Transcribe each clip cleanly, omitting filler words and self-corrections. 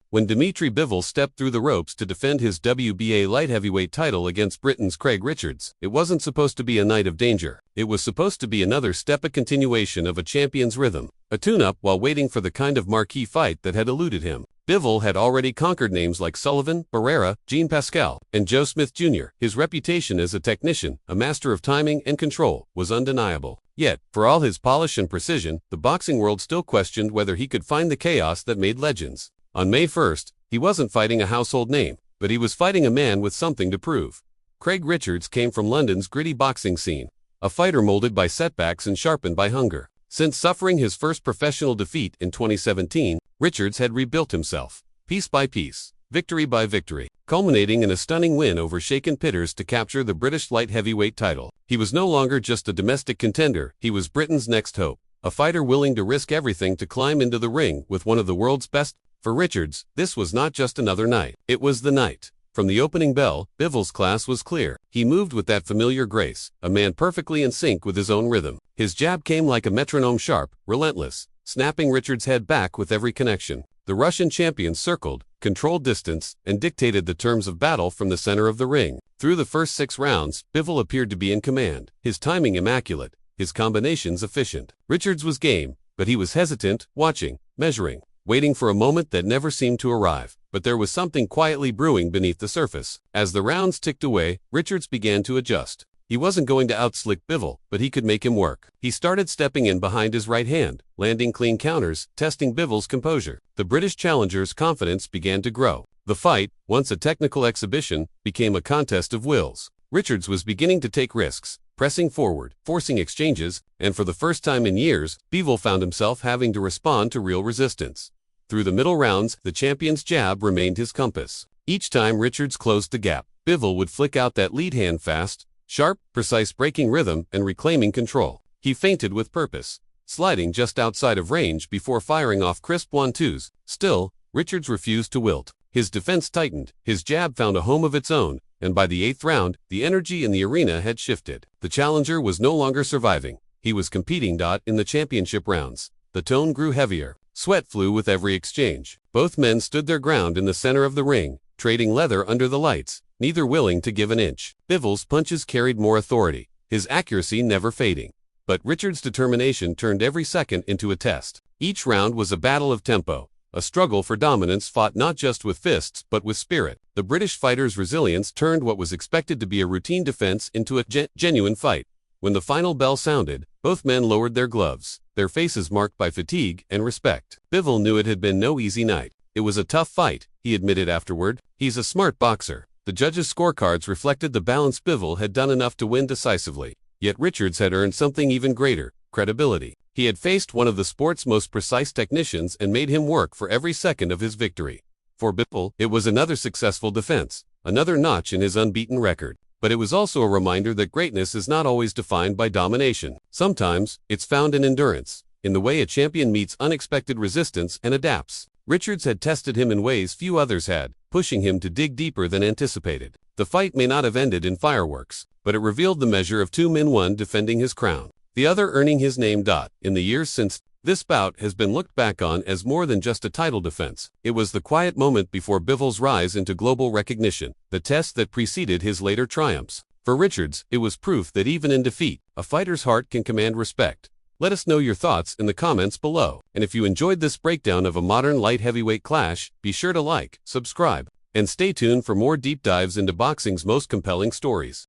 When Dmitry Bivol stepped through the ropes to defend his WBA light heavyweight title against Britain's Craig Richards, it wasn't supposed to be a night of danger. It was supposed to be another step, a continuation of a champion's rhythm, a tune-up while waiting for the kind of marquee fight that had eluded him. Bivol had already conquered names like Sullivan, Barrera, Jean Pascal, and Joe Smith Jr. His reputation as a technician, a master of timing and control, was undeniable. Yet, for all his polish and precision, the boxing world still questioned whether he could find the chaos that made legends. On May 1st, he wasn't fighting a household name, but he was fighting a man with something to prove. Craig Richards came from London's gritty boxing scene, a fighter molded by setbacks and sharpened by hunger. Since suffering his first professional defeat in 2017, Richards had rebuilt himself, piece by piece, victory by victory, culminating in a stunning win over shaken Pitters to capture the British light heavyweight title. He was no longer just a domestic contender, he was Britain's next hope, a fighter willing to risk everything to climb into the ring with one of the world's best. For Richards, this was not just another night, it was the night. From the opening bell, Bivol's class was clear. He moved with that familiar grace, a man perfectly in sync with his own rhythm. His jab came like a metronome, sharp, relentless, snapping Richards' head back with every connection. The Russian champion circled, controlled distance, and dictated the terms of battle from the center of the ring. Through the first 6 rounds, Bivol appeared to be in command, his timing immaculate, his combinations efficient. Richards was game, but he was hesitant, watching, measuring, waiting for a moment that never seemed to arrive. But there was something quietly brewing beneath the surface. As the rounds ticked away, Richards began to adjust. He wasn't going to outslick Bivol, but he could make him work. He started stepping in behind his right hand, landing clean counters, testing Bivol's composure. The British challenger's confidence began to grow. The fight, once a technical exhibition, became a contest of wills. Richards was beginning to take risks, pressing forward, forcing exchanges, and for the first time in years, Bivol found himself having to respond to real resistance. Through the middle rounds, the champion's jab remained his compass. Each time Richards closed the gap, Bivol would flick out that lead hand fast, sharp, precise, breaking rhythm and reclaiming control. He feinted with purpose, sliding just outside of range before firing off crisp 1-2s. Still, Richards refused to wilt. His defense tightened, his jab found a home of its own, and by the 8th round, the energy in the arena had shifted. The challenger was no longer surviving. He was competing. In the championship rounds, the tone grew heavier. Sweat flew with every exchange. Both men stood their ground in the center of the ring, trading leather under the lights, neither willing to give an inch. Bivol's punches carried more authority, his accuracy never fading. But Richards' determination turned every second into a test. Each round was a battle of tempo, a struggle for dominance fought not just with fists but with spirit. The British fighter's resilience turned what was expected to be a routine defense into a genuine fight. When the final bell sounded, both men lowered their gloves, their faces marked by fatigue and respect. Bivol knew it had been no easy night. It was a tough fight, he admitted afterward. He's a smart boxer. The judges' scorecards reflected the balance. Bivol had done enough to win decisively. Yet Richards had earned something even greater, credibility. He had faced one of the sport's most precise technicians and made him work for every second of his victory. For Bivol, it was another successful defense, another notch in his unbeaten record. But it was also a reminder that greatness is not always defined by domination. Sometimes, it's found in endurance, in the way a champion meets unexpected resistance and adapts. Richards had tested him in ways few others had, pushing him to dig deeper than anticipated. The fight may not have ended in fireworks, but it revealed the measure of 2 men, one defending his crown, the other earning his name. In the years since, this bout has been looked back on as more than just a title defense. It was the quiet moment before Bivol's rise into global recognition, the test that preceded his later triumphs. For Richards, it was proof that even in defeat, a fighter's heart can command respect. Let us know your thoughts in the comments below. And if you enjoyed this breakdown of a modern light heavyweight clash, be sure to like, subscribe, and stay tuned for more deep dives into boxing's most compelling stories.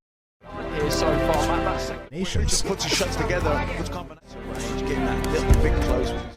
Here so far, Matt, that's second. Just puts his shots together, puts combination range, getting that little bit close.